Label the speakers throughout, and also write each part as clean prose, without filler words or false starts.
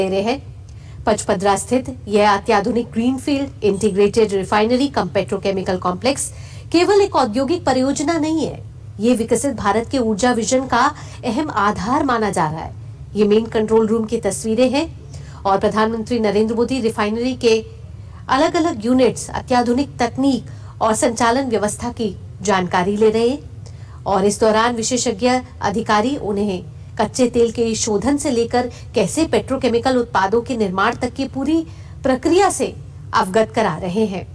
Speaker 1: दे रहे हैं। पचपदरा स्थित यह अत्याधुनिक ग्रीनफील्ड इंटीग्रेटेड रिफाइनरी कम पेट्रोकेमिकल कॉम्प्लेक्स केवल एक औद्योगिक परियोजना नहीं है, ये विकसित भारत के ऊर्जा विजन का अहम आधार माना जा रहा है। ये मेन कंट्रोल रूम की तस्वीरें हैं और प्रधानमंत्री नरेंद्र मोदी रिफाइनरी के अलग अलग यूनिट्स, अत्याधुनिक तकनीक और संचालन व्यवस्था की जानकारी ले रहे हैं और इस दौरान विशेषज्ञ अधिकारी उन्हें कच्चे तेल के शोधन से लेकर कैसे पेट्रोकेमिकल उत्पादों के निर्माण तक की पूरी प्रक्रिया से अवगत करा रहे हैं।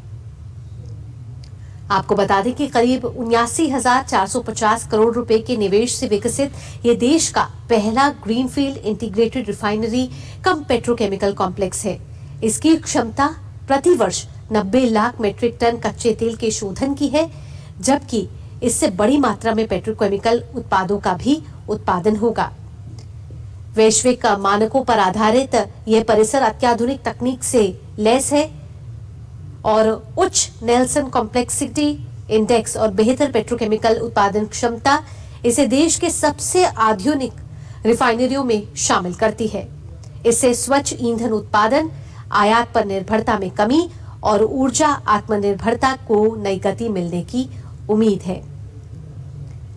Speaker 1: आपको बता दें कि करीब 79,450 करोड़ रुपए के निवेश से विकसित ये देश का पहला ग्रीनफील्ड इंटीग्रेटेड रिफाइनरी कम पेट्रोकेमिकल कॉम्प्लेक्स है। इसकी क्षमता प्रति वर्ष 90 लाख मीट्रिक टन कच्चे तेल के शोधन की है, जबकि इससे बड़ी मात्रा में पेट्रोकेमिकल उत्पादों का भी उत्पादन होगा। वैश्विक मानकों पर आधारित यह परिसर अत्याधुनिक तकनीक से लैस है और उच्च नेल्सन कॉम्प्लेक्सिटी इंडेक्स और बेहतर पेट्रोकेमिकल उत्पादन क्षमता इसे देश के सबसे आधुनिक रिफाइनरियों में शामिल करती है। इससे स्वच्छ ईंधन उत्पादन, आयात पर निर्भरता में कमी और ऊर्जा आत्मनिर्भरता को नई गति मिलने की उम्मीद है।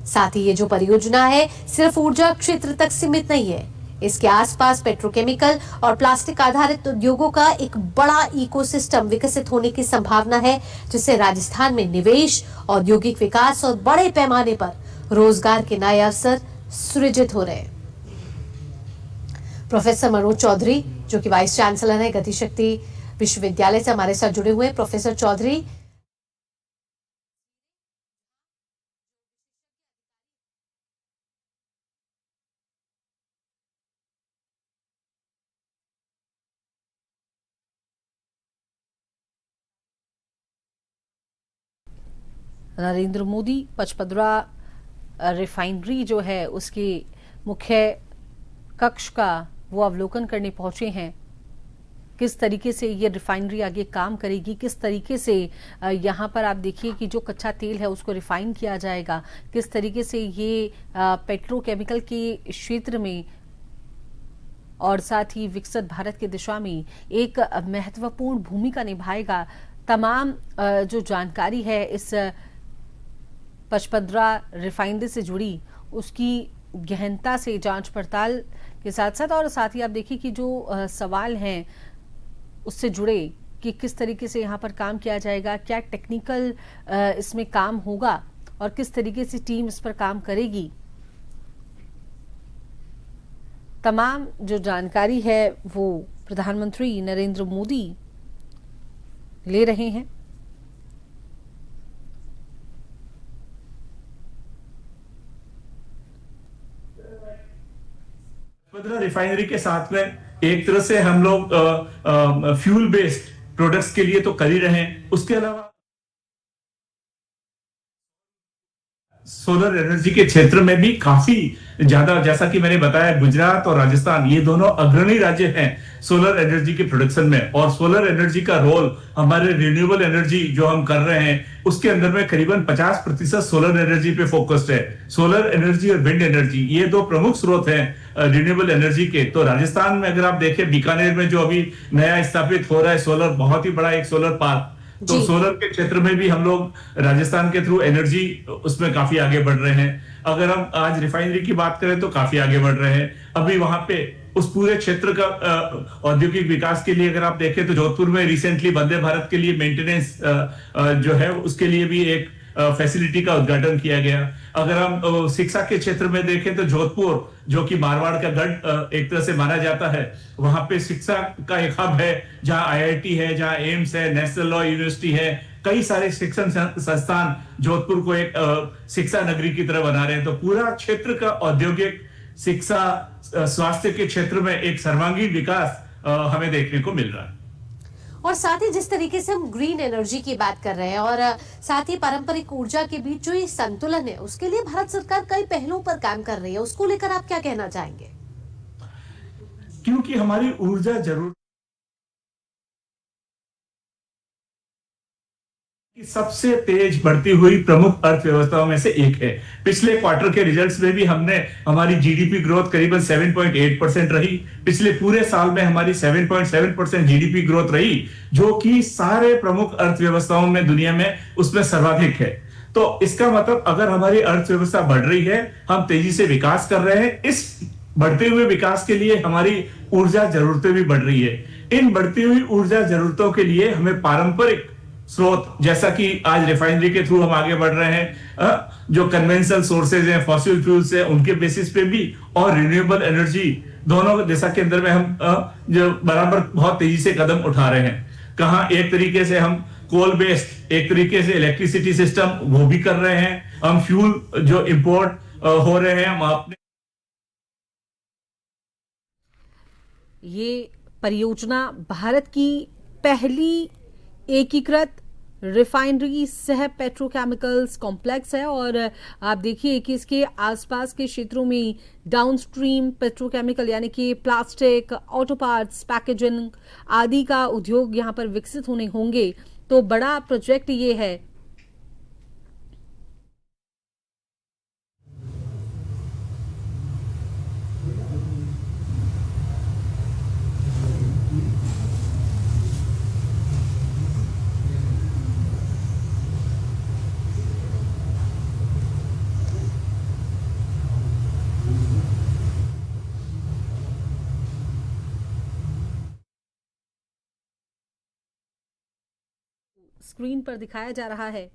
Speaker 1: साथ ही ये जो परियोजना है सिर्फ ऊर्जा क्षेत्र तक सीमित नहीं है, इसके आसपास पेट्रोकेमिकल और प्लास्टिक आधारित उद्योगों का एक बड़ा इकोसिस्टम विकसित होने की संभावना है, जिससे राजस्थान में निवेश, औद्योगिक विकास और बड़े पैमाने पर रोजगार के नए अवसर सृजित हो रहे हैं। प्रोफेसर मनोज चौधरी, जो कि वाइस चांसलर है गतिशक्ति विश्वविद्यालय से, हमारे साथ जुड़े हुए हैं। प्रोफेसर चौधरी,
Speaker 2: नरेंद्र मोदी पचपदरा रिफाइनरी जो है उसके मुख्य कक्ष का वो अवलोकन करने पहुंचे हैं। किस तरीके से ये रिफाइनरी आगे काम करेगी, किस तरीके से यहाँ पर आप देखिए कि जो कच्चा तेल है उसको रिफाइन किया जाएगा, किस तरीके से ये पेट्रोकेमिकल के क्षेत्र में और साथ ही विकसित भारत की दिशा में एक महत्वपूर्ण भूमिका निभाएगा। तमाम जो जानकारी है इस पचपदरा रिफाइनरी से जुड़ी, उसकी गहनता से जांच पड़ताल के साथ साथ और साथ ही आप देखिए कि जो सवाल हैं उससे जुड़े कि किस तरीके से यहाँ पर काम किया जाएगा, क्या टेक्निकल इसमें काम होगा और किस तरीके से टीम इस पर काम करेगी। तमाम जो जानकारी है वो प्रधानमंत्री नरेंद्र मोदी ले रहे हैं।
Speaker 3: पचपदरा रिफाइनरी के साथ में एक तरह से हम लोग फ्यूल बेस्ड प्रोडक्ट्स के लिए तो कर ही रहे हैं, उसके अलावा सोलर एनर्जी के क्षेत्र में भी काफी ज्यादा, जैसा कि मैंने बताया, गुजरात और राजस्थान ये दोनों अग्रणी राज्य हैं सोलर एनर्जी के प्रोडक्शन में। और सोलर एनर्जी का रोल हमारे रिन्यूएबल एनर्जी जो हम कर रहे हैं उसके अंदर में करीबन 50% सोलर एनर्जी पे फोकस्ड है। सोलर एनर्जी और विंड एनर्जी ये दो प्रमुख स्रोत हैं रिन्यूएबल एनर्जी के। तो राजस्थान में अगर आप देखें, बीकानेर में जो अभी नया स्थापित हो रहा है सोलर, बहुत ही बड़ा एक सोलर पार्क, तो सोलर के क्षेत्र में भी हम लोग राजस्थान के थ्रू एनर्जी उसमें काफी आगे बढ़ रहे हैं। अगर हम आज रिफाइनरी की बात करें तो काफी आगे बढ़ रहे हैं। अभी वहां पे उस पूरे क्षेत्र का औद्योगिक विकास के लिए अगर आप देखें तो जोधपुर में रिसेंटली वंदे भारत के लिए मेंटेनेंस जो है उसके लिए भी एक फैसिलिटी का उद्घाटन किया गया। अगर हम शिक्षा के क्षेत्र में देखें तो जोधपुर, जो कि मारवाड़ का गढ़ एक तरह से माना जाता है, वहां पे शिक्षा का एक हब है जहां आईआईटी है, जहां एम्स है, नेशनल लॉ यूनिवर्सिटी है, कई सारे शिक्षण संस्थान जोधपुर को एक शिक्षा नगरी की तरह बना रहे हैं। तो पूरा क्षेत्र का औद्योगिक, शिक्षा, स्वास्थ्य के क्षेत्र में एक सर्वांगीण विकास हमें देखने को मिल रहा है।
Speaker 1: और साथ ही जिस तरीके से हम ग्रीन एनर्जी की बात कर रहे हैं और साथ ही पारंपरिक ऊर्जा के बीच जो ये संतुलन है, उसके लिए भारत सरकार कई पहलुओं पर काम कर रही है, उसको लेकर आप क्या कहना चाहेंगे?
Speaker 3: क्योंकि हमारी ऊर्जा जरूर सबसे तेज बढ़ती हुई प्रमुख अर्थव्यवस्थाओं में से एक है। पिछले क्वार्टर के रिजल्ट्स में भी हमने हमारी जीडीपी ग्रोथ करीबन 7.8% रही। पिछले पूरे साल में हमारी 7.7% जीडीपी ग्रोथ रही, जो कि सारे प्रमुख अर्थव्यवस्थाओं में दुनिया में उसमें सर्वाधिक है। तो इसका मतलब अगर हमारी अर्थव्यवस्था बढ़ रही है, हम तेजी से विकास कर रहे हैं, इस बढ़ते हुए विकास के लिए हमारी ऊर्जा जरूरतें भी बढ़ रही है। इन बढ़ती हुई ऊर्जा जरूरतों के लिए हमें पारंपरिक स्रोत, जैसा कि आज रिफाइनरी के थ्रू हम आगे बढ़ रहे हैं, जो कन्वेंशनल सोर्सेज हैं, फॉसिल फ्यूल्स हैं, उनके बेसिस पे भी, और रिन्यूएबल एनर्जी, दोनों दिशा के अंदर में हम जो बराबर बहुत तेजी से कदम उठा रहे हैं। कहाँ एक तरीके से हम कोल बेस्ड, एक तरीके से इलेक्ट्रिसिटी सिस्टम वो भी कर रहे हैं, हम फ्यूल जो इंपोर्ट हो रहे हैं हम अपने।
Speaker 2: ये परियोजना भारत की पहली एकीकृत रिफाइनरी सह पेट्रोकेमिकल्स कॉम्प्लेक्स है और आप देखिए कि इसके आसपास के क्षेत्रों में डाउनस्ट्रीम पेट्रोकेमिकल यानी कि प्लास्टिक, ऑटो पार्ट्स, पैकेजिंग आदि का उद्योग यहां पर विकसित होने होंगे। तो बड़ा प्रोजेक्ट ये है। स्क्रीन पर दिखाया जा रहा है